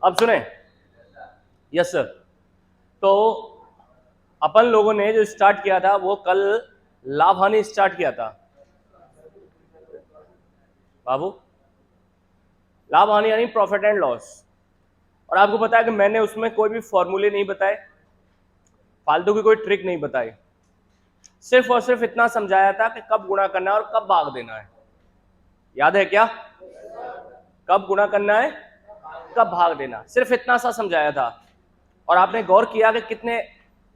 अब सुने। Yes sir. तो अपन लोगों ने जो स्टार्ट किया था वो कल लाभ हानि स्टार्ट किया था बाबू, लाभ हानि यानी प्रॉफिट एंड लॉस। और आपको पता है कि मैंने उसमें कोई भी फॉर्मूले नहीं बताए, फालतू की कोई ट्रिक नहीं बताई, सिर्फ और सिर्फ इतना समझाया था कि कब गुणा करना है और कब भाग देना है। याद है क्या? कब गुणा करना है, कब भाग देना, सिर्फ इतना सा समझाया था। और आपने गौर किया कि कितने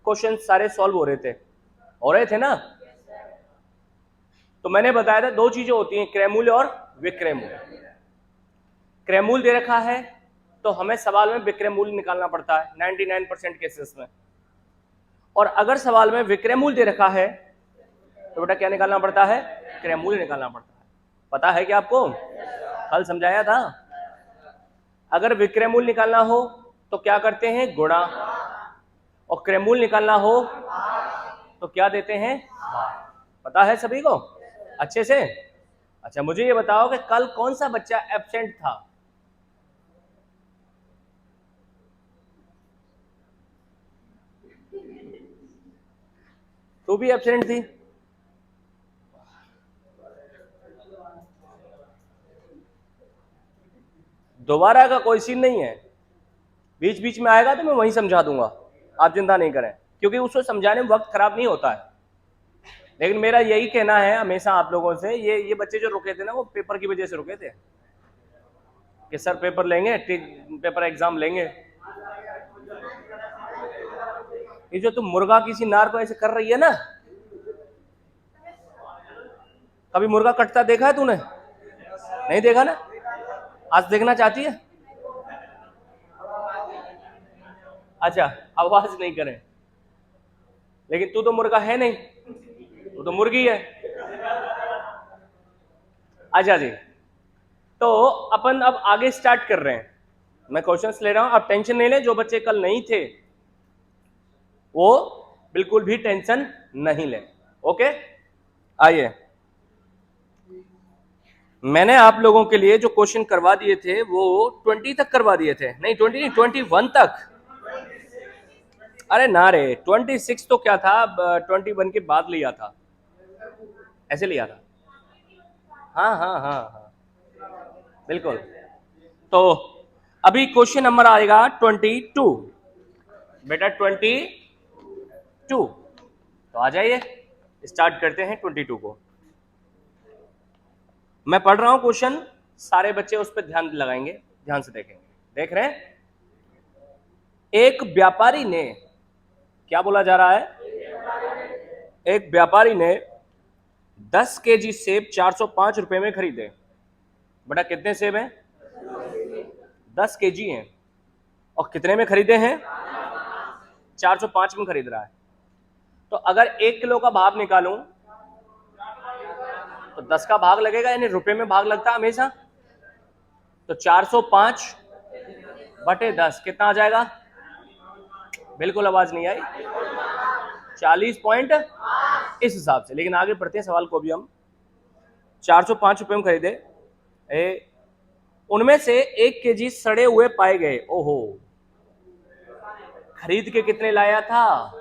क्वेश्चन सारे सॉल्व हो रहे थे ना। तो मैंने बताया था दो चीजें होती हैं, क्रय मूल्य और विक्रय मूल्य। क्रय मूल्य दे रखा है तो हमें सवाल में विक्रय मूल्य निकालना पड़ता है 99% केसेस में। और अगर सवाल में विक्रय मूल्य दे रखा है तो बेटा क्या निकालना पड़ता है? क्रय मूल्य निकालना पड़ता है। पता है क्या आपको? कल समझाया था। अगर विक्रय मूल्य निकालना हो तो क्या करते हैं? गुणा। और क्रय मूल्य निकालना हो तो क्या देते हैं? भाग। पता है सभी को अच्छे से? अच्छा, मुझे ये बताओ कि कल कौन सा बच्चा एब्सेंट था? तू भी एब्सेंट थी? दोबारा का कोई सीन नहीं है, बीच बीच में आएगा तो मैं वहीं समझा दूंगा, आप चिंता नहीं करें, क्योंकि उसको समझाने में वक्त खराब नहीं होता है। लेकिन मेरा यही कहना है हमेशा आप लोगों से, ये बच्चे जो रुके थे ना वो पेपर की वजह से रुके थे कि सर पेपर लेंगे, पेपर एग्जाम लेंगे। ये जो तुम मुर्गा किसी नार को ऐसे कर रही है ना, कभी मुर्गा कटता देखा है तूने? नहीं देखा ना? आज देखना चाहती है? अच्छा, आवाज नहीं करें, लेकिन तू तो मुर्गा है नहीं, तू तो मुर्गी है। अच्छा जी, तो अपन अब आगे स्टार्ट कर रहे हैं। मैं क्वेश्चंस ले रहा हूं, आप टेंशन नहीं लें। जो बच्चे कल नहीं थे वो बिल्कुल भी टेंशन नहीं लें। ओके, आइए, मैंने आप लोगों के लिए जो क्वेश्चन करवा दिए थे वो 20 तक करवा दिए थे। नहीं 20 नहीं, 21 तक। अरे ना रे, 26 तो क्या था, 21 के बाद लिया था, ऐसे लिया था। हाँ हाँ हाँ हाँ, बिल्कुल। तो अभी क्वेश्चन नंबर आएगा 22 बेटा, 22। तो आ जाइए, स्टार्ट करते हैं 22 को। मैं पढ़ रहा हूं क्वेश्चन, सारे बच्चे उस पर ध्यान लगाएंगे, ध्यान से देखेंगे। देख रहे हैं? एक व्यापारी ने, क्या बोला जा रहा है? एक व्यापारी ने 10 केजी सेब 405 रुपए में खरीदे। बेटा कितने सेब हैं? 10 केजी हैं। और कितने में खरीदे हैं? 405 में खरीद रहा है। तो अगर 1 किलो का भाव निकालूं तो 10 का भाग लगेगा, यानी रुपए में भाग लगता है हमेशा। तो 405 बटे 10 कितना आ जाएगा? बिल्कुल आवाज नहीं आई। 40 पॉइंट इस हिसाब से। लेकिन आगे बढ़ते हैं सवाल को भी हम। 405 रुपए में खरीदे, उनमें से 1 केजी सड़े हुए पाए गए। ओहो, खरीद के कितने लाया था?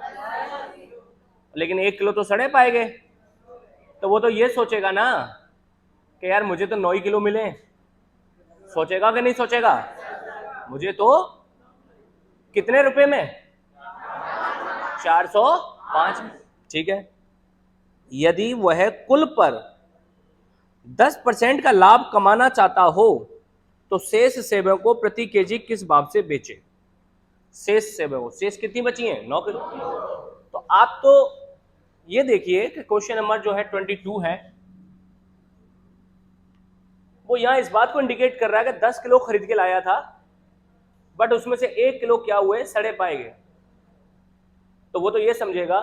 लेकिन 1 किलो तो सड़े पाए गए। तो वो तो ये सोचेगा ना कि यार मुझे तो 9 किलो मिले। सोचेगा कि नहीं सोचेगा? मुझे तो कितने रुपए में? 405 में। ठीक है, यदि वह कुल पर 10% का लाभ कमाना चाहता हो तो शेष सेबों को प्रति केजी किस भाव से बेचे? शेष सेबों, शेष कितनी बची हैं? 9 किलो। तो आप तो ये देखिए कि क्वेश्चन नंबर जो है 22 है, वो यहां इस बात को इंडिकेट कर रहा है कि 10 किलो खरीद के लाया था, बट उसमें से 1 किलो क्या हुए? सड़े पाए गए। तो वो तो ये समझेगा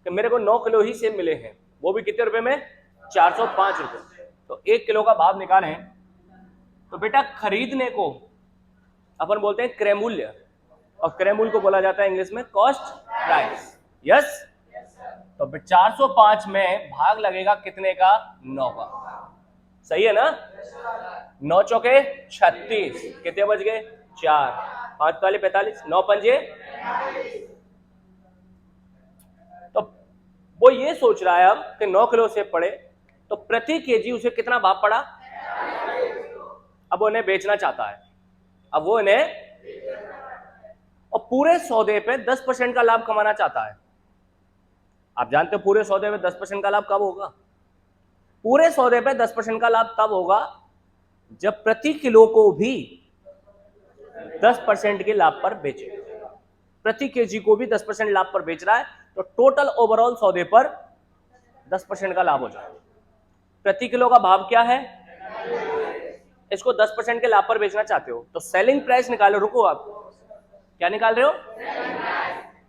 कि मेरे को 9 किलो ही सेब मिले हैं, वो भी कितने रुपए में? 405 रुपए। तो 1 किलो का भाव निकालें तो बेटा खरीदने को अपन बोलते हैं क्रय मूल्य, और क्रय मूल्य को बोला जाता है इंग्लिश में कॉस्ट प्राइस। यस। तो 405 में भाग लगेगा कितने का? 9 का। सही है ना? 9 चौके 36, कितने बच गए? 4, 5 वाले 45, 9 पंजे। तो वो ये सोच रहा है अब कि 9 किलो सेब पड़े तो प्रति केजी उसे कितना भाव पड़ा। अब वो उन्हें बेचना चाहता है, अब वो इन्हें और पूरे सौदे पे 10% का लाभ कमाना चाहता है। आप जानते हो पूरे सौदे पे 10% का लाभ कब होगा? पूरे सौदे पे 10% का लाभ तब होगा जब प्रति किलो को भी 10% के लाभ पर बेचे। प्रति केजी को भी 10% लाभ पर बेच रहा है तो टोटल ओवरऑल सौदे पर 10% का लाभ हो जाए। प्रति किलो का भाव क्या है? इसको 10% के लाभ पर बेचना चाहते हो तो सेलिंग प्राइस निकालो। रुको, आप क्या निकाल रहे हो?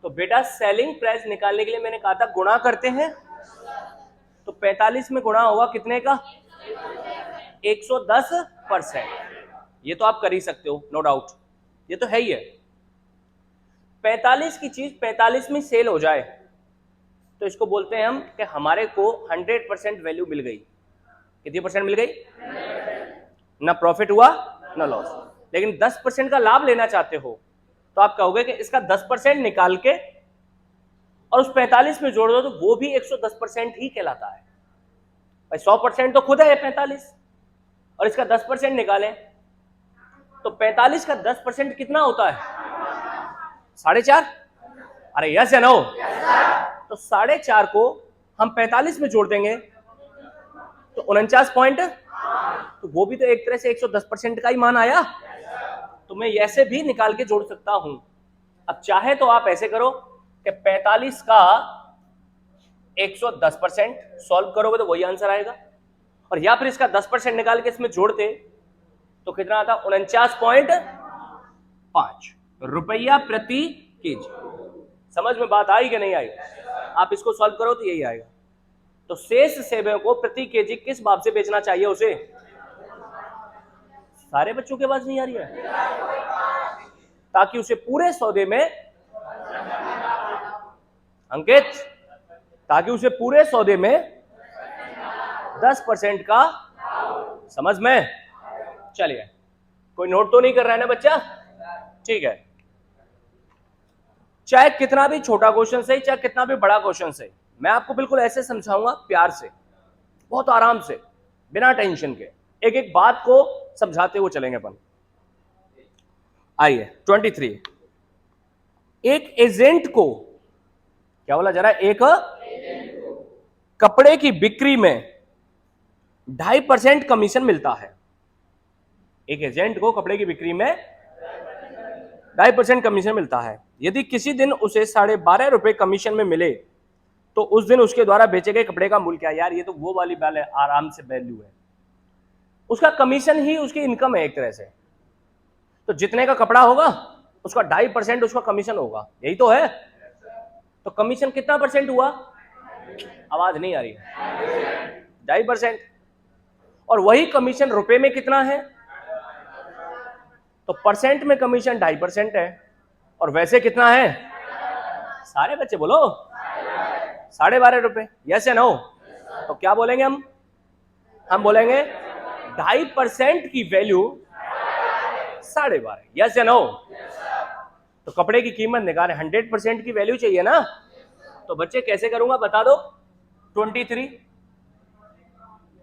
तो बेटा सेलिंग प्राइस निकालने के लिए मैंने कहा था गुणा करते हैं, तो 45 में गुणा होगा कितने का? 110%। ये तो आप कर ही सकते हो, नो डाउट, ये तो है ही है। 45 की चीज 45 में सेल हो जाए तो इसको बोलते हैं हम कि हमारे को 100% वैल्यू मिल गई। कितनी परसेंट मिल गई? ना प्रॉफिट हुआ ना लॉस। लेकिन 10% का लाभ लेना चाहते हो तो आप कहोगे कि इसका 10% निकाल के और उस 45 में जोड़ दो तो वो भी 110% ही कहलाता है। भाई 100% तो खुद है 45 और इसका 10% निकालें तो 45 का 10% कितना होता है? 4.5। अरे यस या नो? तो 4.5 को हम 45 में जोड़ देंगे तो 49 पॉइंट, तो वो भी तो एक तरह से 110% का ही मान आया। तो मैं ऐसे भी निकाल के जोड़ सकता हूं। अब चाहे तो आप ऐसे करो कि 45 का 110% सॉल्व करोगे तो वही आंसर आएगा, और या फिर इसका 10% निकाल के इसमें जोड़ते तो कितना आता? 49.5 रुपया प्रति केजी। समझ में बात आई कि नहीं आई? आप इसको सॉल्व करो तो यही आएगा। तो शेष सेबों को प्रति केजी किस भाव से बेचना चाहिए उसे? सारे बच्चों के पास नहीं आ रही है, ताकि उसे पूरे सौदे में अंकित, ताकि उसे पूरे सौदे में 10% का, समझ में? चलिए, कोई नोट तो नहीं कर रहा है ना बच्चा? ठीक है। चाहे कितना भी छोटा क्वेश्चन सही, चाहे कितना भी बड़ा क्वेश्चन सही, मैं आपको बिल्कुल ऐसे समझाऊंगा, प्यार से, बहुत आराम से, बिना टेंशन के, एक एक बात को समझाते हुए चलेंगे अपन। आइए 23। एक एजेंट को, क्या बोला जरा? एक कपड़े की बिक्री में 2.5% कमीशन मिलता है। एक एजेंट को कपड़े की बिक्री में 2.5% कमीशन मिलता है। यदि किसी दिन उसे 12.5 रुपए कमीशन में मिले तो उस दिन उसके द्वारा बेचे गए कपड़े का मूल्य क्या? यार ये तो वो वाली बात है, आराम से वैल्यू है, उसका कमीशन ही उसकी इनकम है एक तरह से। तो जितने का कपड़ा होगा उसका 2.5% उसका कमीशन होगा, यही तो है। तो कमीशन कितना परसेंट हुआ? आवाज नहीं आ रही है। 2.5%। और वही कमीशन रुपए में कितना है? तो परसेंट में कमीशन 2.5% है, और वैसे कितना है? सारे बच्चे बोलो 12.5 रुपए। यस या नो? तो क्या बोलेंगे हम बोलेंगे 2.5% की वैल्यू 12.5। यस या नो? तो कपड़े की कीमत निकाले, 100% की वैल्यू चाहिए ना। तो बच्चे कैसे करूंगा बता दो? 23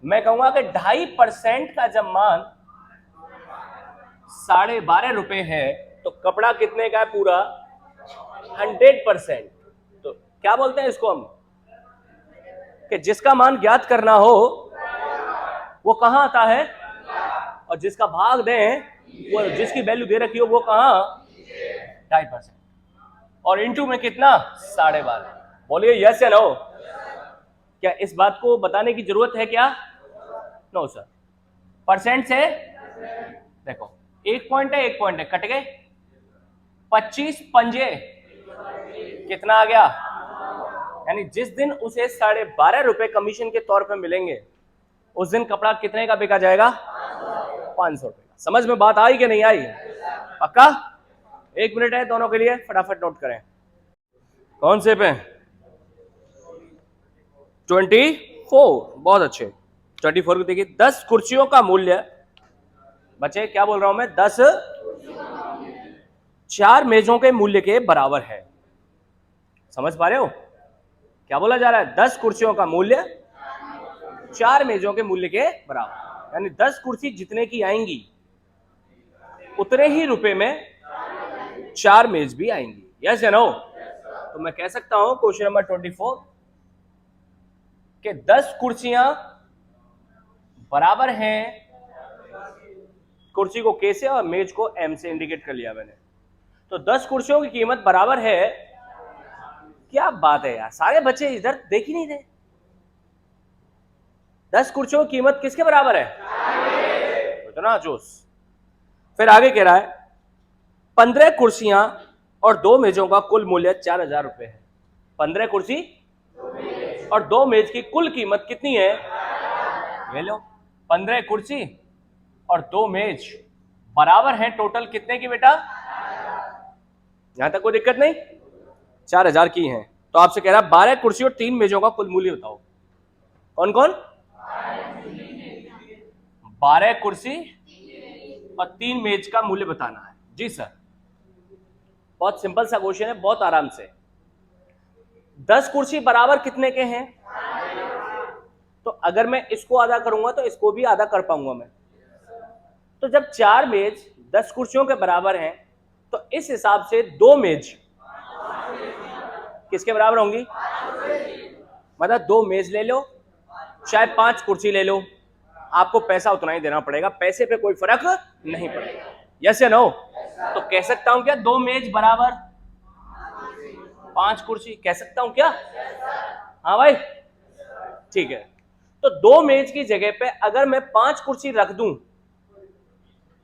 मैं कहूंगा कि 2.5% का जब मान 12.5 रुपए है तो कपड़ा कितने का है? पूरा 100%। तो क्या बोलते हैं इसको हम कि जिसका मान ज्ञात करना हो वो कहां आता है, और जिसका भाग दें, वो जिसकी वैल्यू दे रखी हो वो कहां? 2.5%। और इनटू में कितना? 12.5। बोलिए यस या नो? क्या इस बात को बताने की जरूरत है क्या? No sir. परसेंट से देखो, 1 पॉइंट है, 1 पॉइंट है, कट गए। 25 पंजे कितना आ गया? यानी जिस दिन उसे 12.5 रुपए कमीशन के तौर पे मिलेंगे उस दिन कपड़ा कितने का बिका जाएगा? 500 रुपए का। समझ में बात आई कि नहीं आई? पक्का? 1 मिनट है दोनों के लिए, फटाफट नोट करें। कौन से पे? 24। बहुत अच्छे। 24 को देखिए। 10 कुर्सियों का मूल्य, बच्चे क्या बोल रहा हूं मैं? 10 4 मेजों के मूल्य के बराबर है। समझ पा रहे हो क्या बोला जा रहा है? 10 कुर्सियों का मूल्य 4 मेजों के मूल्य के बराबर, यानी 10 कुर्सी जितने की आएंगी उतने ही रुपए में 4 मेज भी आएंगी। यस या नो? तो मैं कह सकता हूं क्वेश्चन नंबर 24 कि 10 कुर्सियां बराबर हैं, कुर्सी को के से और मेज को एम से इंडिकेट कर लिया मैंने। तो 10 कुर्सियों की कीमत बराबर है, क्या बात है यार, सारे बच्चे इधर देख ही नहीं रहे। 10 कुर्सियों की कीमत किसके बराबर है? इतना जोश। फिर आगे कह रहा है 15 कुर्सियां और 2 मेजों का कुल मूल्य 4000 रुपए है। 15 कुर्सी और 2 मेज की कुल कीमत कितनी है? ले लो, 15 कुर्सी और 2 मेज बराबर हैं टोटल कितने की बेटा? यहां तक कोई दिक्कत नहीं? 4000 की हैं। तो आपसे कह रहा है 12 कुर्सी और 3 मेजों का कुल मूल्य बताओ। कौन कौन? 12 कुर्सी और 3 मेज का मूल्य बताना है। जी सर, बहुत सिंपल सा क्वेश्चन है, बहुत आराम से। 10 कुर्सी बराबर कितने के हैं? तो अगर मैं इसको आधा करूंगा तो इसको भी आधा कर पाऊंगा मैं। तो जब 4 मेज 10 कुर्सियों के बराबर हैं तो इस हिसाब से 2 मेज किसके बराबर होंगी? मतलब 2 मेज ले लो चाहे 5 कुर्सी ले लो, आपको पैसा उतना ही देना पड़ेगा, पैसे पे कोई फर्क नहीं पड़ेगा। यस या नो? तो कह सकता हूं क्या 2 मेज बराबर 5 कुर्सी? कह सकता हूं क्या? हाँ भाई, ठीक है। तो 2 मेज की जगह पे अगर मैं 5 कुर्सी रख दूं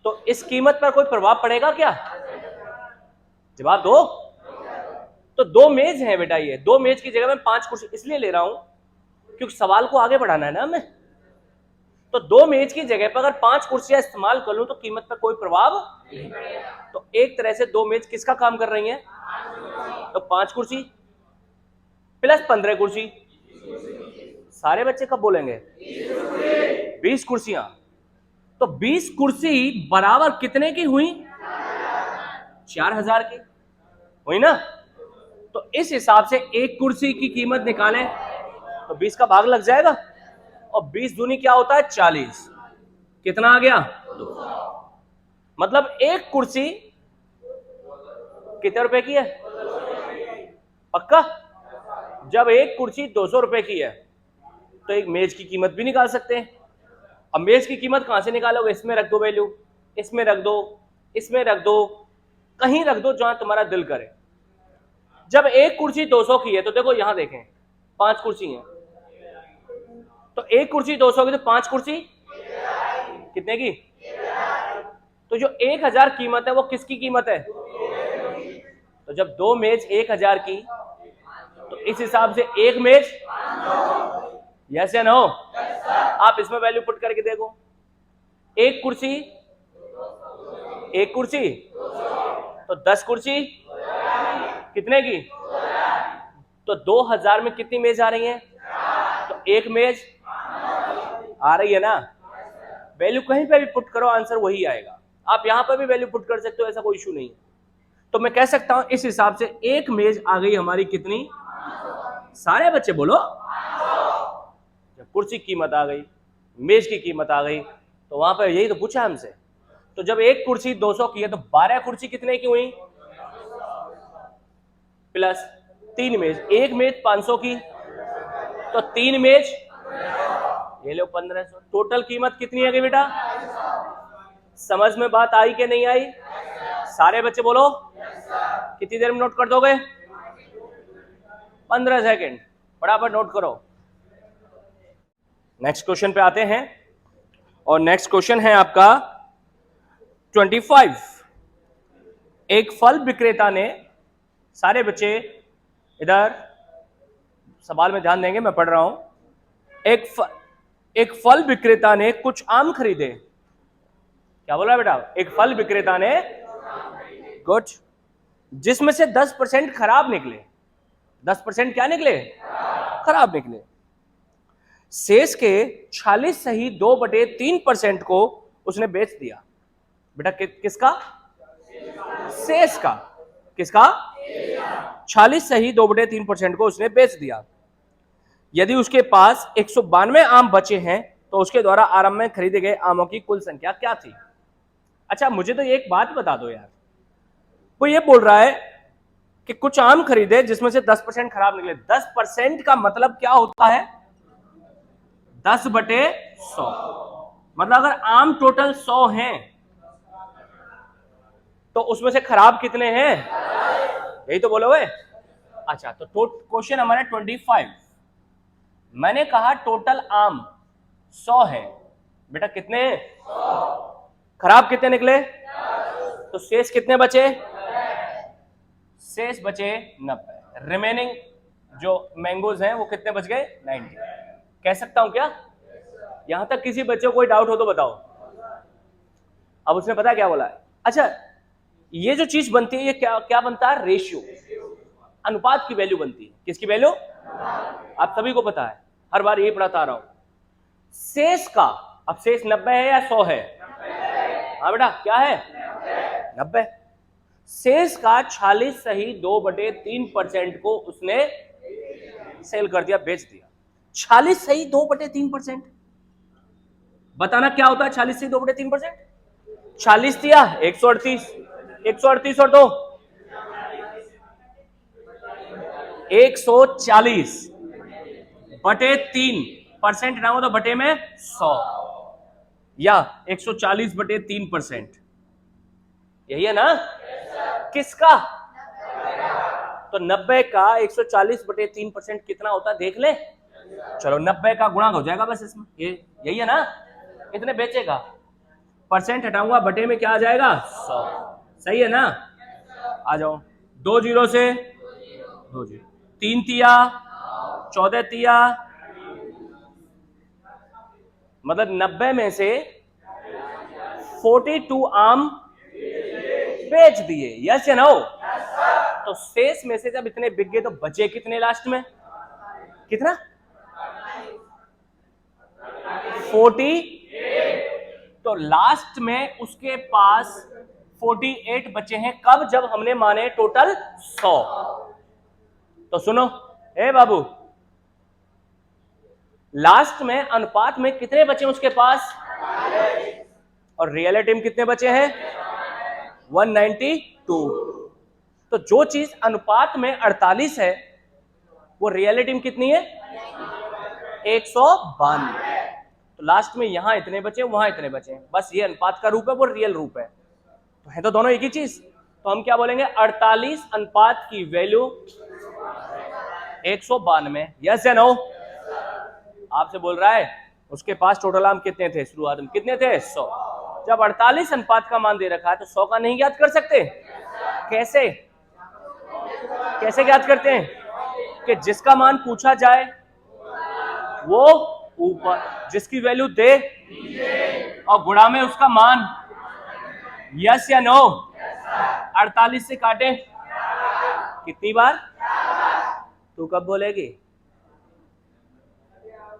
तो इस कीमत पर कोई प्रभाव पड़ेगा क्या? जवाब दो। तो 2 मेज हैं बेटा, ये 2 मेज की जगह मैं 5 कुर्सी इसलिए ले रहा हूं क्योंकि सवाल को आगे बढ़ाना है ना हमें। तो 2 मेज की जगह पर अगर 5 कुर्सियां इस्तेमाल कर लूं तो कीमत पर कोई प्रभाव नहीं। तो एक तरह से 2 मेज किसका काम कर रही हैं? तो 5 कुर्सी प्लस 15 कुर्सी, सारे बच्चे कब बोलेंगे? 20 कुर्सियां। तो 20 कुर्सी बराबर कितने की हुई? 4000 की हुई ना? तो इस हिसाब से एक कुर्सी की कीमत निकालें तो 20 का भाग लग जाएगा, और 20 दूनी क्या होता है? 40। कितना आ गया? 2। मतलब एक कुर्सी कितने रुपए की है? पक्का? जब एक कुर्सी 200 रुपए की है तो एक मेज की कीमत भी निकाल सकते हैं। अब मेज की कीमत कहां से निकालोगे? इसमें रख दो वैल्यू, इसमें रख दो, इसमें रख दो, कहीं रख दो जहां तुम्हारा दिल करे। जब एक कुर्सी 200 की है तो देखो यहां देखें 5 कुर्सी हैं, तो एक कुर्सी 200 की तो 5 कुर्सी कितने की? तो जो 1000 कीमत है वो किसकी कीमत है? तो जब 2 मेज 1000 की तो इस हिसाब से एक मेज। यस या नो? आप इसमें वैल्यू पुट करके देखो, एक कुर्सी तो 10 कुर्सी कितने की? तो 2000 में कितनी मेज आ रही है? तो एक मेज आ रही है ना? वैल्यू कहीं पे भी पुट करो आंसर वही आएगा। आप यहां पर भी वैल्यू पुट कर सकते हो, ऐसा कोई इशू नहीं है। तो मैं कह सकता हूं इस हिसाब से एक मेज आ गई हमारी कितनी? सारे बच्चे बोलो। जब कुर्सी की कीमत आ गई, मेज की कीमत आ गई, तो वहां पर यही तो पूछा हमसे। तो जब एक कुर्सी 200 की है तो 12 कुर्सी कितने की हुई? प्लस 3 मेज, एक मेज 500 की तो 3 मेज ये लो 1500। टोटल कीमत कितनी है बेटा? समझ में बात आई कि नहीं आई? सारे बच्चे बोलो। कितनी देर में नोट कर दोगे? 15 सेकेंड, फटाफट नोट करो। नेक्स्ट क्वेश्चन पे आते हैं, और नेक्स्ट क्वेश्चन है आपका 25। एक फल विक्रेता ने, सारे बच्चे इधर सवाल में ध्यान देंगे, मैं पढ़ रहा हूं। एक फल विक्रेता ने कुछ आम खरीदे। क्या बोला बेटा? एक फल विक्रेता ने, गुड, जिसमें से 10% खराब निकले। 10% क्या निकले? खराब निकले। शेष के 46 सही 2/3% को उसने बेच दिया। बेटा किसका? शेष का, किसका? 46 सही 2/3% को उसने बेच दिया। यदि उसके पास 192 आम बचे हैं तो उसके द्वारा आरंभ में खरीदे गए आमों की कुल संख्या क्या थी? अच्छा मुझे तो एक बात बता दो यार, वो ये बोल रहा है कि कुछ आम खरीदे जिसमें से 10% खराब निकले। 10% का मतलब क्या होता है? 10/100। मतलब अगर आम टोटल 100 हैं तो उसमें से खराब कितने हैं? यही तो बोलोगे। अच्छा तो क्वेश्चन हमारा 25। मैंने कहा टोटल आम 100 है, बेटा कितने खराब कितने निकले? तो शेष कितने बचे? शेष बचे 90। रिमेनिंग जो मैंगोज हैं वो कितने बच गए? 90। कह सकता हूं क्या? यहां तक किसी बच्चे को कोई डाउट हो तो बताओ। अब उसने पता क्या बोला है? अच्छा ये जो चीज बनती है ये क्या क्या बनता है? रेशियो, अनुपात की वैल्यू बनती है। किसकी वैल्यू? आप सभी को पता है, हर बार यही पढ़ाता आ रहा हूं। शेष का, अब शेष 90 है या 100 है? हाँ बेटा क्या है? 90। शेष का 46 सही 2/3% को उसने सेल कर दिया, बेच दिया। 46 सही 2/3%, बताना क्या होता है 46 सही 2/3%? 40 दिया 138, 138 और 2 140/3%, ना हो तो बटे में 100 या 140/3%, यही है ना? किसका? तो 90 का 140/3% कितना होता है देख ले। चलो 90 का गुणा हो जाएगा बस इसमें, ये यही है ना? कितने बेचेगा? परसेंट हटाऊंगा, बटे में क्या आ जाएगा? 100। सही है ना? आ जाओ, 2 जीरो से 2 जीरो, 3 तिया 14 तिया, मतलब 90 में से 42 आम बेच दिए। यस या नो? तो शेष में से जब इतने बिक गए तो बचे कितने लास्ट में? कितना? 40। तो लास्ट में उसके पास 48 बचे हैं। कब? जब हमने माने टोटल 100। तो सुनो ए बाबू, लास्ट में अनुपात में कितने बचे उसके पास? और रियलिटी में कितने बचे हैं? 192। तो जो चीज अनुपात में 48 है वो रियलिटी में कितनी है? 152। तो लास्ट में यहां इतने बचे वहां इतने बचे, बस ये अनुपात का रूप है, वो रियल रूप है। तो है तो दोनों एक ही चीज। तो हम क्या बोलेंगे? 48 अनुपात की वैल्यू 192। यस या नो? आपसे बोल रहा है उसके पास टोटल आम कितने थे शुरुआत में? कितने थे? 100। जब 48 अनुपात का मान दे रखा है तो 100 का नहीं ज्ञात कर सकते? कैसे? कैसे ज्ञात करते हैं? कि जिसका मान पूछा जाए वो ऊपर, जिसकी वैल्यू दे और गुणा में उसका मान। यस या नो? 48 से काटे कितनी बार? तू कब बोलेगी?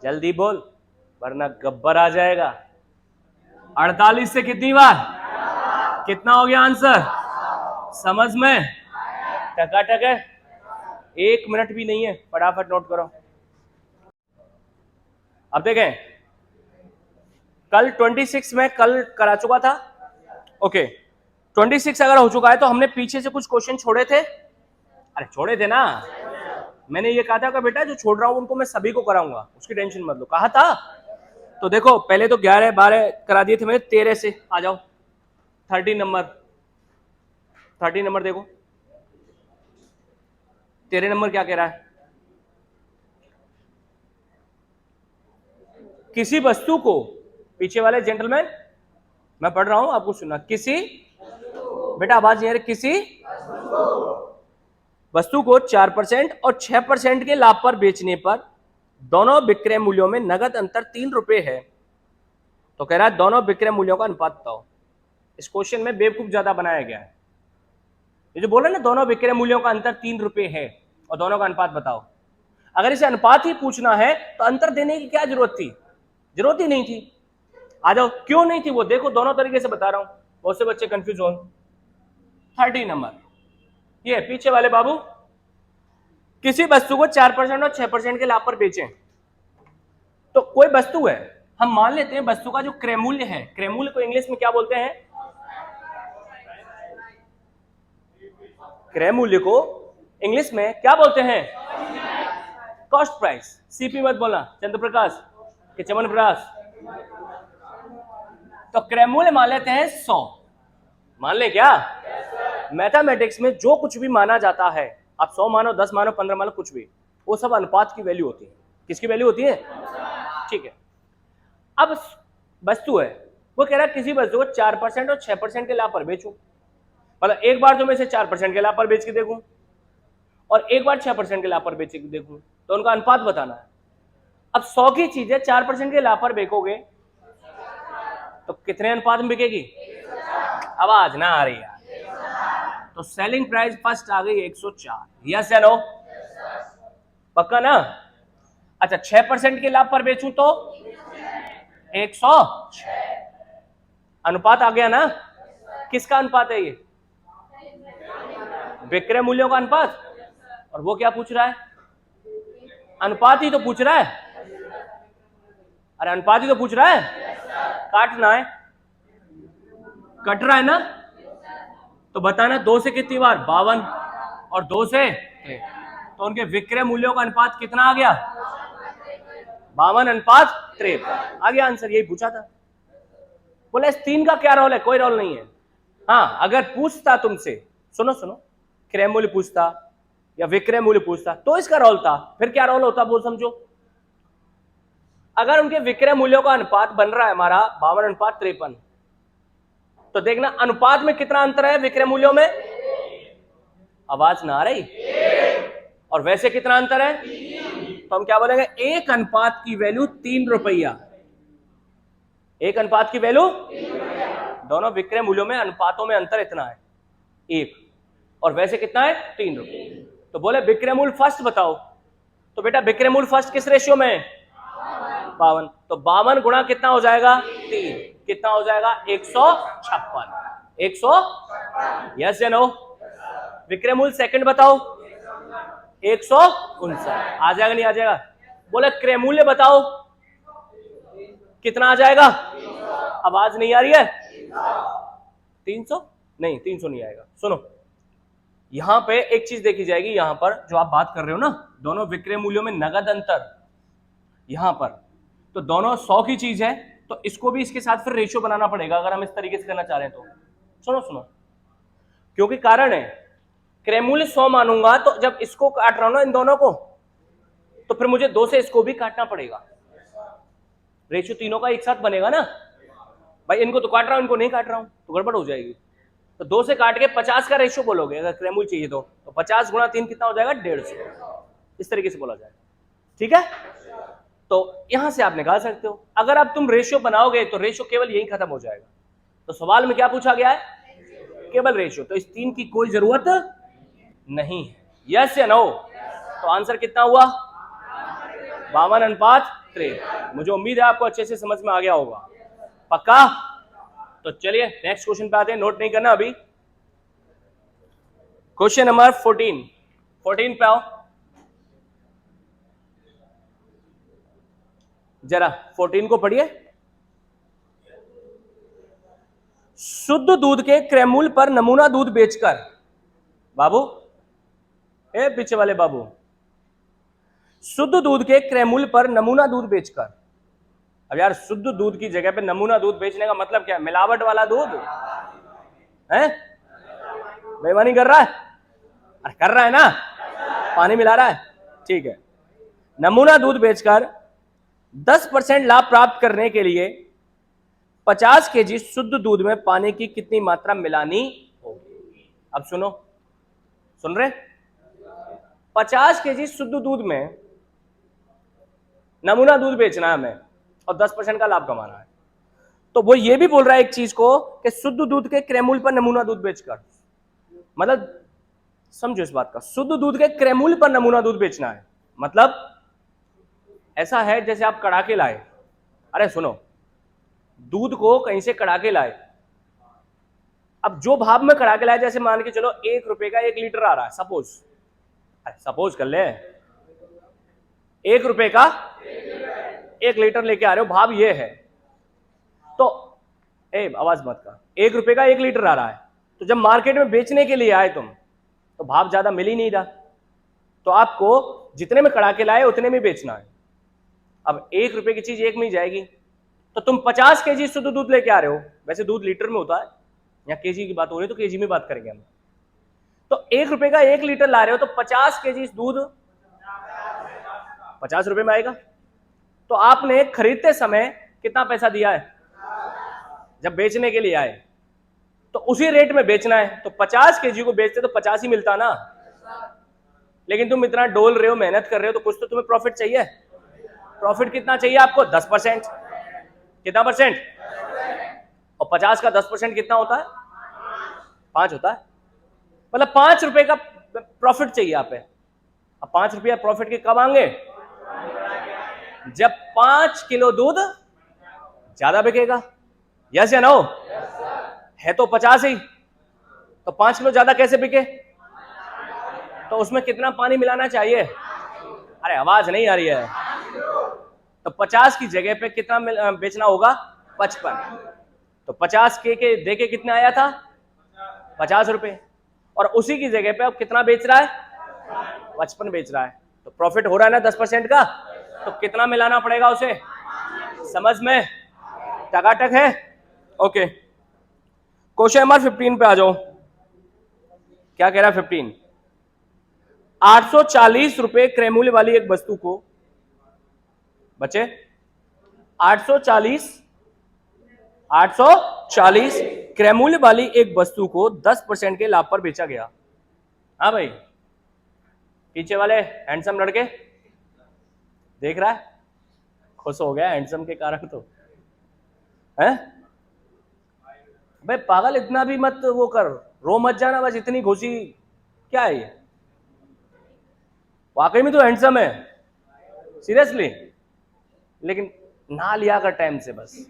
जल्दी बोल वरना गब्बर आ जाएगा। 48 से कितनी बार? कितना हो गया आंसर? समझ में? टकाटक है, 1 मिनट भी नहीं है, फटाफट नोट करो। अब देखें, कल 26 में कल करा चुका था। ओके 26 अगर हो चुका है तो हमने पीछे से कुछ क्वेश्चन छोड़े थे। अरे छोड़े थे ना, मैंने ये कहा था कि बेटा जो छोड़ रहा हूं उनको मैं सभी को कराऊंगा, उसकी टेंशन मत लो, कहा था। तो देखो पहले तो 11 12 करा दिए थे मैंने, 13 से आ जाओ 13 नंबर। 13 नंबर देखो, 13 नंबर क्या कह रहा है? किसी वस्तु को, पीछे वाले जेंटलमैन मैं पढ़ रहा हूं आपको सुनना, किसी, बेटा आवाज नहीं आ रही, किसी वस्तु को 4% और 6% के लाभ पर बेचने पर दोनों विक्रय मूल्यों में नगद अंतर 3 रुपए है। तो कह रहा है दोनों विक्रय मूल्यों का अनुपात बताओ। इस क्वेश्चन में बेवकूफ ज्यादा बनाया गया है। ये जो बोल रहे ना दोनों विक्रय मूल्यों का अंतर 3 रुपए है और दोनों का अनुपात बताओ, अगर इसे अनुपात ही पूछना है तो अंतर देने की क्या जरूरत थी? जरूरत ही नहीं थी। आ जाओ, क्यों नहीं थी वो देखो, दोनों तरीके से बता रहा हूं, बहुत से बच्चे कंफ्यूज हो। 30 नंबर। ये पीछे वाले बाबू, किसी वस्तु को 4% और 6% के लाभ पर बेचें। तो कोई वस्तु है, हम मान लेते हैं वस्तु का जो क्रय मूल्य है, क्रय मूल्य को इंग्लिश में क्या बोलते हैं? क्रय मूल्य को इंग्लिश में क्या बोलते हैं? Cost price. सीपी मत बोलना चंद्रप्रकाश कि चमन प्रकाश। तो क्रय मूल्य मान लेते हैं 100। मान ले क्या? मैथमेटिक्स में जो कुछ भी माना जाता है, आप 100 मानो, 10 मानो, 15 मानो, कुछ भी, वो सब अनुपात की वैल्यू होती है। किसकी वैल्यू होती है? ठीक है। अब वस्तु है, वो कह रहा है किसी वस्तु को 4% और 6% के लाभ पर बेचूं। मतलब एक बार तो मैं इसे 4% के लाभ पर बेच के देखूं और एक बार 6% के लाभ पर बेच के देखूं, तो उनका अनुपात बताना है। अब 100 की चीजें 4% के लाभ पर बेचोगे तो कितने अनुपात में बिकेगी? आवाज ना आ रही है। तो सेलिंग प्राइस फर्स्ट आ गई 104। यस या नो? पक्का ना? अच्छा, 6% के लाभ पर बेचूं तो 106। अनुपात आ गया ना? किसका अनुपात है ये? विक्रय मूल्यों का अनुपात। और वो क्या पूछ रहा है? अनुपात ही तो पूछ रहा है। अरे अनुपात ही तो पूछ रहा है। काटना है, कट रहा है ना? तो बताना 2 से कितनी बार? 52 और 2 से 3। तो उनके विक्रय मूल्यों का अनुपात कितना आ गया? 52 अनुपात 53 आ गया आंसर। यही पूछा था। बोले इस 3 का क्या रोल है? कोई रोल नहीं है। हाँ, अगर पूछता तुमसे, सुनो सुनो, क्रय मूल्य पूछता या विक्रय मूल्य पूछता तो इसका रोल था। फिर क्या रोल होता बोल समझो। अगर उनके विक्रय मूल्यों का अनुपात बन रहा है हमारा 52 अनुपात 53, तो देखना अनुपात में कितना अंतर है विक्रय मूल्यों में? आवाज ना आ रही? और वैसे कितना अंतर है? तो हम क्या बोलेंगे? 1 अनुपात की वैल्यू 3 रुपया। 1 अनुपात की वैल्यू, दोनों विक्रय मूल्यों में अनुपातों में अंतर इतना है 1, और वैसे कितना है? 3 रुपये। तो बोले विक्रय मूल्य फर्स्ट बताओ। तो बेटा विक्रय मूल्य फर्स्ट किस रेशियो में? 52। तो 52 गुणा कितना हो जाएगा? 3। कितना हो जाएगा? 156। 100। यस या नो? विक्रय मूल्य सेकंड बताओ। 159। आ जाएगा नहीं आ जाएगा? बोले क्रय मूल्य बताओ, कितना आ जाएगा? आवाज नहीं आ रही है? 300 नहीं, 300 नहीं आएगा। सुनो, यहां पे एक चीज देखी जाएगी। यहां पर जो आप बात कर रहे हो ना, दोनों विक्रय मूल्यों में नगद अंतर, यहां पर तो दोनों 100 की चीज है, तो इसको भी इसके साथ फिर रेशियो बनाना पड़ेगा अगर हम इस तरीके से करना चाह रहे हैं तो। सुनो सुनो, क्योंकि कारण है, क्रय मूल्य 100 मानूंगा तो जब इसको काट रहा हूं ना इन दोनों को, तो फिर मुझे 2 से इसको भी काटना पड़ेगा। रेशियो तीनों का एक साथ बनेगा ना भाई। इनको तो काट रहा हूं, इनको नहीं काट रहा हूं, तो गड़बड़ हो जाएगी। तो 2 से काट के 50 का रेशियो बोलोगे अगर क्रय मूल्य चाहिए तो 50 गुणा 3 कितना हो जाएगा? 150। इस तरीके से बोला जाएगा। ठीक है? तो यहां से आप निकाल सकते हो। अगर अब तुम रेशियो बनाओगे तो रेशियो केवल यही खत्म हो जाएगा। तो सवाल में क्या पूछा गया है? केवल रेशियो। तो इस 3 की कोई जरूरत नहीं है। यस या नो? तो आंसर कितना हुआ? 52 अनुपात 53। मुझे उम्मीद है आपको अच्छे से समझ में आ गया होगा। पक्का? तो चलिए नेक्स्ट क्वेश्चन पे आते हैं। नोट नहीं करना अभी। क्वेश्चन नंबर 14 पे आओ जरा। 14 को पढ़िए। शुद्ध दूध के क्रय मूल्य पर नमूना दूध बेचकर, बाबू ए पीछे वाले बाबू, शुद्ध दूध के क्रय मूल्य पर नमूना दूध बेचकर। अब यार शुद्ध दूध की जगह पे नमूना दूध बेचने का मतलब क्या है? मिलावट वाला दूध है? बेईमानी कर रहा है? अरे कर रहा है ना, पानी मिला रहा है। ठीक है। नमूना दूध बेचकर 10% लाभ प्राप्त करने के लिए 50 केजी शुद्ध दूध में पानी की कितनी मात्रा मिलानी होगी? अब सुनो, सुन रहे? 50 केजी शुद्ध दूध में नमूना दूध बेचना है हमें और 10% का लाभ कमाना है। तो वो ये भी बोल रहा है एक चीज को कि शुद्ध दूध के क्रय मूल्य पर नमूना दूध बेचकर, मतलब समझो इस बात का, शुद्ध दूध के क्रय मूल्य पर नमूना दूध बेचना है। मतलब ऐसा है जैसे आप कड़ा के लाए, अरे सुनो, दूध को कहीं से कड़ा के लाए, अब जो भाव में कड़ा के लाया, जैसे मान के चलो 1 रुपए का 1 लीटर आ रहा है, सपोज कर ले 1 रुपए का 1 लीटर लेके आ रहे हो, भाव ये है, तो आवाज मत का, 1 रुपए का 1 लीटर आ रहा है, तो जब मार्केट में बेचने के लिए आए तुम, तो भाव ज्यादा मिल ही नहीं रहा, तो आपको जितने में कड़ा के लाए उतने में बेचना है। अब 1 रुपए की चीज 1 में ही जाएगी, तो तुम 50 केजी शुद्ध दूध लेके आ रहे हो, वैसे दूध लीटर में होता है, या केजी की बात हो रही है तो केजी में बात करेंगे हम। तो 1 रुपए का 1 लीटर ला रहे हो, तो 50 केजी दूध 50 रुपए में आएगा। तो आपने खरीदते समय कितना पैसा दिया है, जब बेचने के लिए आए तो उसी रेट में बेचना है, तो 50 केजी को बेचते तो 50 ही मिलता ना। लेकिन तुम इतना डोल रहे हो, मेहनत कर रहे हो, तो कुछ तो तुम्हें प्रॉफिट चाहिए। प्रॉफिट कितना चाहिए आपको, 10%। कितना परसेंट, और 50 का 10% कितना होता है, 5 होता है, मतलब 5 रुपए का प्रॉफिट चाहिए आप पे। अब 5 रुपया प्रॉफिट के कब आएंगे, जब 5 किलो दूध ज्यादा बिकेगा। यस या नो, है तो 50 ही, तो 5 किलो ज्यादा कैसे बिके, तो उसमें कितना पानी मिलाना चाहिए, अरे आवाज नहीं आ रही है, तो 50 की जगह पे कितना बेचना होगा, 55। तो 50 के देके कितना आया था, 50 रुपए, और उसी की जगह पे अब कितना बेच रहा है, 55 बेच रहा है, तो प्रॉफिट हो रहा है ना 10% का, तो कितना मिलाना पड़ेगा उसे, समझ में टकाटक है। ओके, क्वेश्चन नंबर 15 पे आ जाओ। क्या कह रहा है 15, 840 रुपए क्रय मूल्य वाली एक वस्तु को, बचे 840 क्रय मूल्य वाली एक वस्तु को 10% के लाभ पर बेचा गया। हाँ भाई, पीछे वाले हैंडसम लड़के देख रहा है, खुश हो गया हैंडसम के कारण, तो है भाई पागल, इतना भी मत वो कर, रो मत जाना, बस इतनी खुशी क्या है ये, वाकई में तो हैंडसम है सीरियसली, लेकिन ना लिया कर टाइम से बस।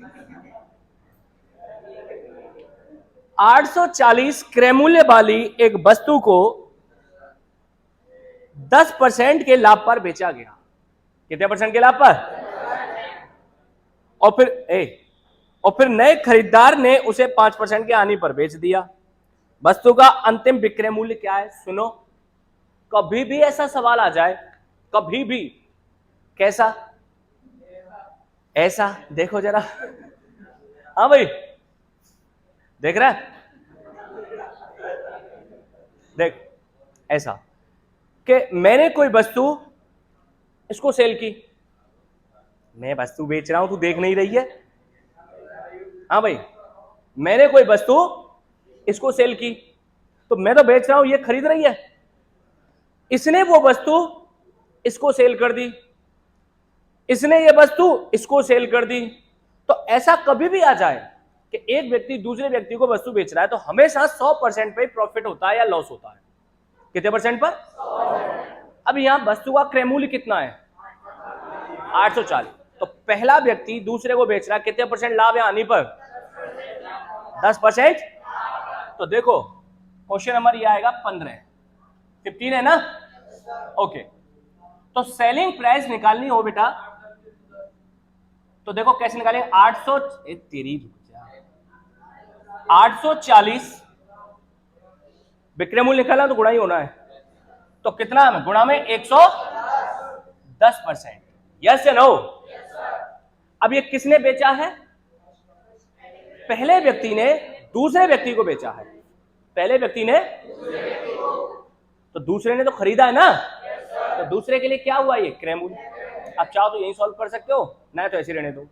840 क्रय मूल्य वाली एक वस्तु को 10% के लाभ पर बेचा गया। कितने परसेंट के लाभ पर, और फिर नए खरीदार ने उसे 5% के हानि पर बेच दिया। वस्तु का अंतिम विक्रय मूल्य क्या है, सुनो, कभी भी ऐसा सवाल आ जाए, कभी भी, कैसा, ऐसा, देखो जरा, हाँ भाई देख रहा है, देख ऐसा कि मैंने कोई वस्तु इसको सेल की, मैं वस्तु बेच रहा हूं, तू देख नहीं रही है, हाँ भाई मैंने कोई वस्तु इसको सेल की, तो मैं तो बेच रहा हूं, ये खरीद रही है, इसने वो वस्तु इसको सेल कर दी, इसने ये वस्तु इसको सेल कर दी। तो ऐसा कभी भी आ जाए कि एक व्यक्ति दूसरे व्यक्ति को वस्तु बेच रहा है, तो हमेशा 100% पे प्रॉफिट होता है या लॉस होता है, कितने परसेंट पर, अब यहां वस्तु का क्रय मूल्य कितना है, 840, तो पहला व्यक्ति दूसरे को बेच रहा है, कितने परसेंट लाभ है हानि पर, 10%। तो देखो क्वेश्चन नंबर ये आएगा 15 है ना, ओके। तो सेलिंग प्राइस निकालनी हो बेटा, तो देखो कैसे निकालेंगे, 840 विक्रय मूल्य निकालना तो गुणा ही होना है, तो कितना है गुणा में 110%, यस या नो। अब ये किसने बेचा है, पहले व्यक्ति ने दूसरे व्यक्ति को बेचा है, पहले व्यक्ति ने, तो दूसरे ने तो खरीदा है ना, तो दूसरे के लिए क्या हुआ ये क्रय मूल्य। अब चाहो तो यही सॉल्व कर सकते हो, ना तो ऐसे रहने दो।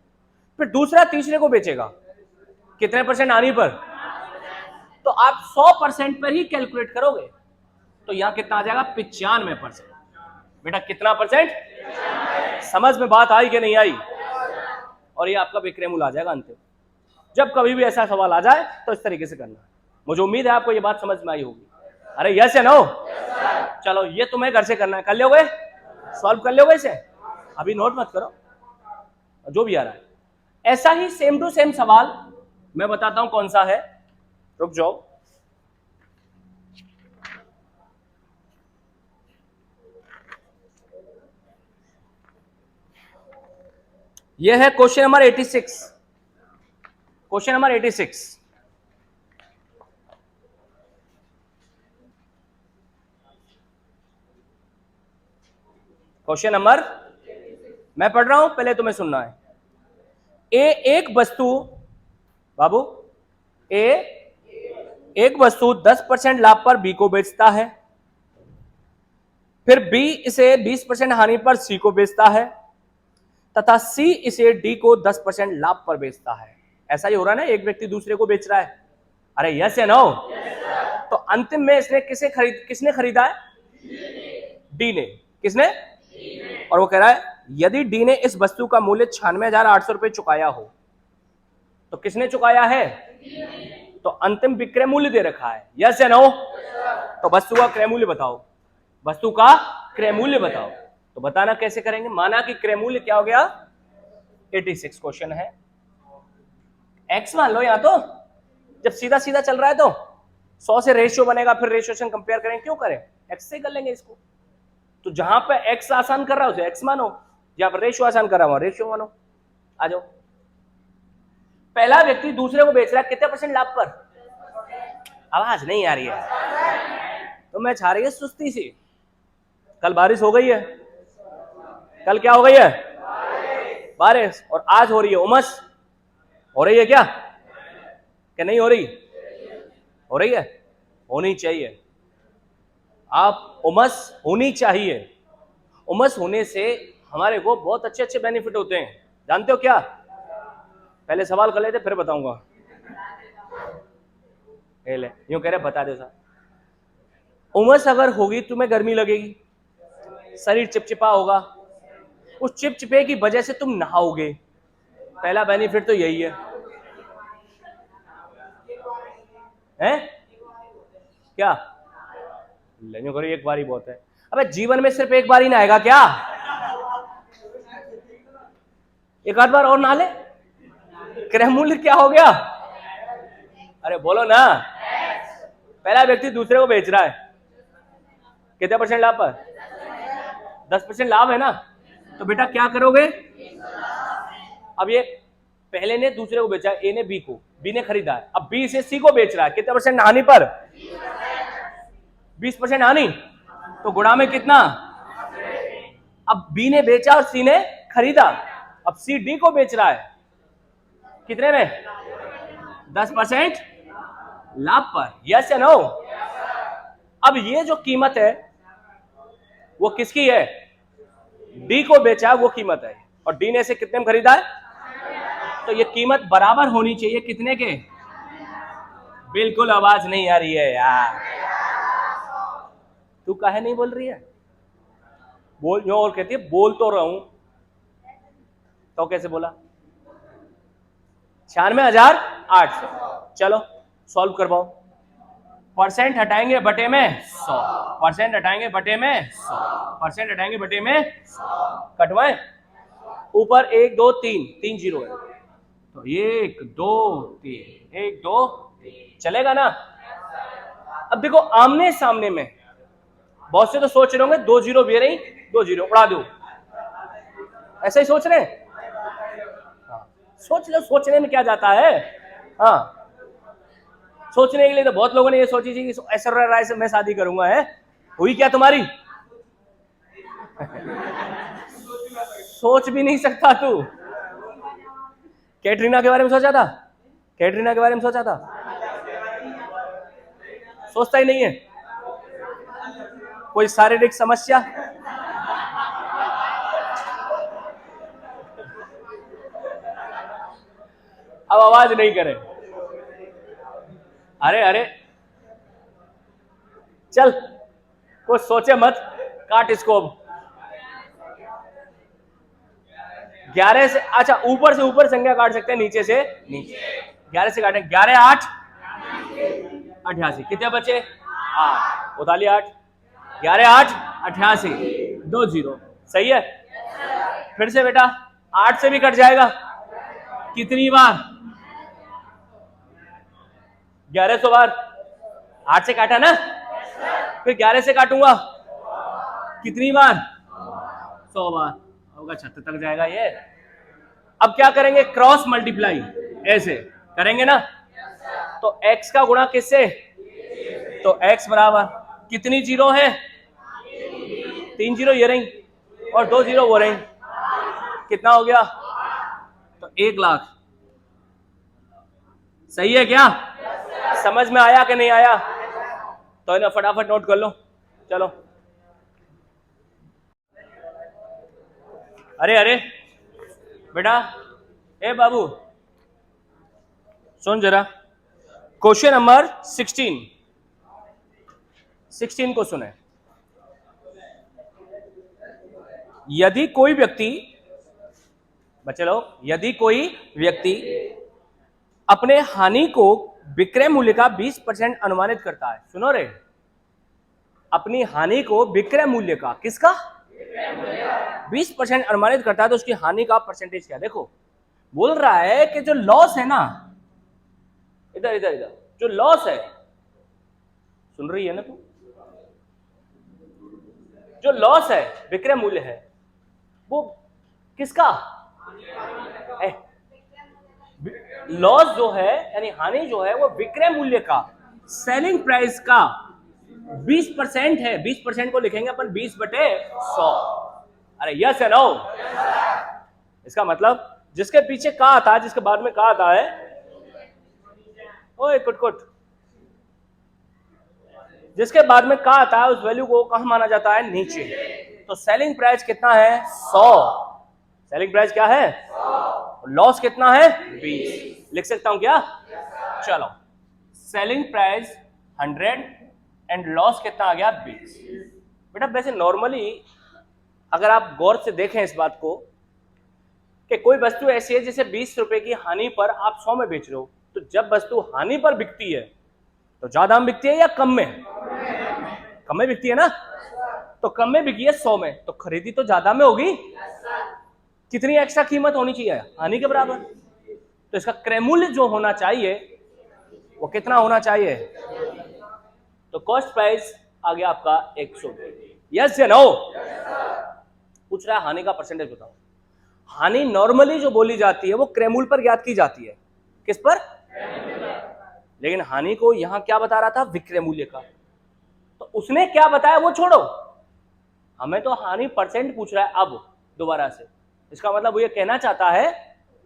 फिर दूसरा तीसरे को बेचेगा, कितने परसेंट हानि पर, तो आप 100% पर ही कैलकुलेट करोगे, तो यहां कितना आ जाएगा 95%। बेटा कितना परसेंट, समझ में बात आई कि नहीं आई, और ये आपका विक्रय मूल्य आ जाएगा अंतिम। जब कभी भी ऐसा सवाल आ जाए तो इस तरीके से करना है। मुझे उम्मीद है आपको ये बात समझ में आई होगी। अरे यस या नो, चलो ये तुम्हें घर से करना है, कर लोगे, सॉल्व कर लोगे इसे, अभी नोट मत करो, जो भी आ रहा है। ऐसा ही सेम टू सेम सवाल मैं बताता हूं कौन सा है, रुक जाओ। ये है question number 86। Question number 86। Question number, मैं पढ़ रहा हूं, पहले तुम्हें सुनना है। ए एक वस्तु, बाबू, ए एक वस्तु 10% लाभ पर बी को बेचता है, फिर बी इसे 20% हानि पर सी को बेचता है, तथा सी इसे डी को 10% लाभ पर बेचता है। ऐसा ही हो रहा है ना, एक व्यक्ति दूसरे को बेच रहा है। अरे यस या नो? तो अंतिम में इसने किसने खरीदा है? डी ने। किसने? और वो कह रहा है यदि डी ने इस वस्तु का मूल्य 96,800 रुपए चुकाया हो, तो किसने चुकाया है? तो अंतिम विक्रय मूल्य दे रखा है। यस या नो? तो वस्तु का क्रय मूल्य बताओ, वस्तु का क्रय मूल्य बताओ। तो बताना कैसे करेंगे? माना कि क्रय मूल्य क्या हो गया? 86 क्वेश्चन है, एक्स मान लो। यहां तो जब सीधा सीधा चल रहा है तो 100 से रेशियो बनेगा, फिर रेशियो से कंपेयर करें, क्यों करें? एक्स से कर लेंगे इसको। तो जहां पे एक्स आसान कर रहा है उसे एक्स मानो, जहां पर रेशियो आसान कर रहा है रेशियो मानो। आ जाओ। पहला व्यक्ति दूसरे को बेच रहा है कितने % लाभ पर? आवाज नहीं आ रही है तो मैं छा रही है सुस्ती सी। कल बारिश हो गई है, कल क्या हो गई है? बारिश। और आज हो रही है उमस। हो रही है क्या? कि नहीं हो रही? हो रही है, होनी चाहिए। आप उमस होनी चाहिए। उमस होने से हमारे को बहुत अच्छे अच्छे बेनिफिट होते हैं। जानते हो क्या? पहले सवाल कर लेते फिर बताऊंगा। यूं कह रहे बता दो सर। उमस अगर होगी तुम्हें गर्मी लगेगी, शरीर चिपचिपा होगा, उस चिपचिपे की वजह से तुम नहाओगे। पहला बेनिफिट तो यही है, हैं? क्या? लेने करो, एक बार ही बहुत है। अबे जीवन में सिर्फ एक बार ही नहाएगा क्या? एक आध बार और नहा ले। क्रय मूल्य क्या हो गया? अरे बोलो ना। पहला व्यक्ति दूसरे को बेच रहा है कितने % लाभ पर? 10% लाभ है ना। तो बेटा क्या करोगे? अब ये पहले ने दूसरे को बेचा, ए ने बी को, बी ने खरीदा है, अब बी से सी को बेच रहा है कितने % हानि पर? 20% हानि। तो गुणा में कितना? अब बी ने बेचा और सी ने खरीदा, अब सी डी को बेच रहा है कितने में? 10% लाभ पर। यस या नो? अब ये जो कीमत है वो किसकी है? डी को बेचा वो कीमत है, और डी ने इसे कितने में खरीदा है? तो ये कीमत बराबर होनी चाहिए कितने के? बिल्कुल आवाज नहीं आ रही है यार। तू काहे नहीं बोल रही है? बोल जो। और कहती है बोल तो रहा हूं, तो कैसे बोला? 96,800। चलो सॉल्व करवाओ। परसेंट हटाएंगे बटे में 100, परसेंट हटाएंगे बटे में 100, परसेंट हटाएंगे बटे में 100। कटवाएं। ऊपर 1 2 3 3 जीरो है, तो 1 2 3 1 2 3 चलेगा ना? अब देखो आमने सामने में बहुत से तो सोच रहे होंगे 2 जीरो भी नहीं, 2 जीरो उड़ा दो, ऐसा ही सोच रहे हैं। सोच लो, सोचने में क्या जाता है? हाँ, सोचने के लिए तो बहुत लोगों ने ये सोची थी कि ऐश्वर्या राय से मैं शादी करूंगा। है हुई क्या तुम्हारी? सोच भी नहीं सकता तू। कैटरीना के बारे में सोचा था? कैटरीना के बारे में सोचा था? सोचता ही नहीं है। कोई शारीरिक समस्या? अब आवाज नहीं करे। अरे अरे चल, कुछ सोचे मत, काट इसको। 11 से, अच्छा ऊपर से ऊपर संख्या काट सकते हैं, नीचे से नीचे। 11 से काटें, 11 8 88, कितने बचे? 8। उतालिए 8, 11 8 88, 2 जीरो। सही है। फिर से बेटा 8 से भी कट जाएगा कितनी बार? 1100 बार। 8 से काटा ना, फिर 11 से काटूंगा कितनी बार? 100 बार। होगा 76 तक जाएगा ये। अब क्या करेंगे, क्रॉस मल्टीप्लाई ऐसे करेंगे ना, तो x का गुणा किससे, तो x बराबर कितनी जीरो है, 3 जीरो ये रही और 2 जीरो वो रही, कितना हो गया, तो 1 लाख। सही है क्या, समझ में आया कि नहीं आया, तो इन्हें फटाफट नोट कर लो। चलो, अरे अरे बेटा, ए बाबू सुन जरा, क्वेश्चन नंबर 16 को सुने। यदि कोई व्यक्ति, बच्चे लोग, यदि कोई व्यक्ति अपने हानि को विक्रय मूल्य का 20% अनुमानित करता है, सुनो रे, अपनी हानि को विक्रय मूल्य का, किसका, 20% अनुमानित करता है, तो उसकी हानि का परसेंटेज क्या। देखो बोल रहा है कि जो लॉस है ना, इधर इधर इधर, जो लॉस है, सुन रही है ना तू, जो लॉस है विक्रय मूल्य है वो किसका, लॉस जो है यानी हानि जो है वो विक्रय मूल्य का, सेलिंग प्राइस का 20% है। 20% को लिखेंगे अपन 20/100। अरे यस है नो, इसका मतलब जिसके पीछे का आता है, जिसके बाद में का आता है, ओए कुट, जिसके बाद में का आता है उस वैल्यू को कहां माना जाता है, नीचे। तो सेलिंग प्राइस कितना है, 100। सेलिंग प्राइस क्या है, लॉस कितना है, 20। लिख सकता हूं क्या, चलो, सेलिंग प्राइस 100 एंड लॉस कितना आ गया, 20। बेटा वैसे नॉर्मली अगर आप गौर से देखें इस बात को कि कोई वस्तु ऐसी है जिसे 20 रुपए की हानि पर आप 100 में बेच रहे हो, तो जब वस्तु हानि पर बिकती है तो ज्यादा में बिकती है या कम में, कम में बिकती है ना, तो कम में बिकी है 100 में, तो खरीदी तो ज्यादा में होगी। कितनी एक्स्ट्रा कीमत होनी चाहिए, हानि के बराबर। तो इसका क्रय मूल्य जो होना चाहिए वो कितना होना चाहिए, तो कॉस्ट प्राइस आ गया आपका 100। यस या नो, पूछ रहा है हानि का परसेंटेज बताओ। हानि नॉर्मली जो बोली जाती है वो क्रय मूल्य पर ज्ञात की जाती है, किस पर, लेकिन हानि को यहां क्या बता रहा था, विक्रय मूल्य का। तो उसने क्या बताया वो छोड़ो, हमें तो हानि परसेंट पूछ रहा है अब दोबारा से। इसका मतलब वो ये कहना चाहता है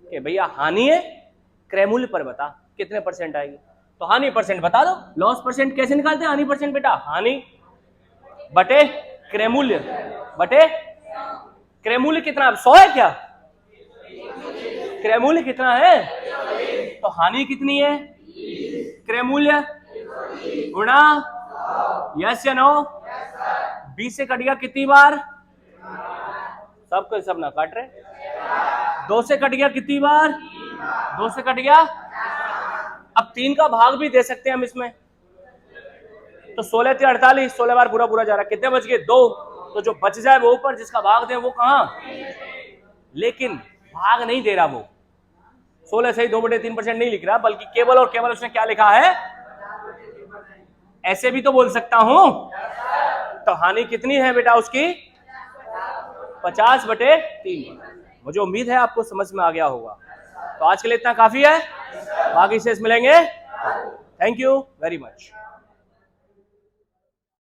कि भैया हानि है, क्रय मूल्य पर बता कितने परसेंट आएगी। तो हानि परसेंट बता दो। लॉस परसेंट कैसे निकालते हैं, हानि परसेंट बेटा, हानि बटे क्रय मूल्य बटे, क्रय मूल्य कितना, 100 है क्या, क्रय मूल्य कितना है, तो हानि कितनी है, क्रय मूल्य गुणा, यस या नो, 20 से कट गया कितनी बार, सबको सब ना काट रहे, 2 से कट गया कितनी बार, 2 से कट गया, अब 3 का भाग भी दे सकते हैं हम इसमें, तो 16 × 48, 16 बार पूरा पूरा जा रहा है, कितने बच गए, 2। तो जो बच जाए वो ऊपर, जिसका भाग दे वो कहां, लेकिन भाग नहीं दे रहा वो, 16 से ही 2/3% नहीं लिख रहा, बल्कि केवल और केवल उसने क्या लिखा है, ऐसे भी तो बोल सकता हूं। तो हानि कितनी है बेटा उसकी, 50/3। मुझे उम्मीद है आपको समझ में आ गया होगा। तो आज के लिए इतना काफी है, बाकी से मिलेंगे। Thank you very much.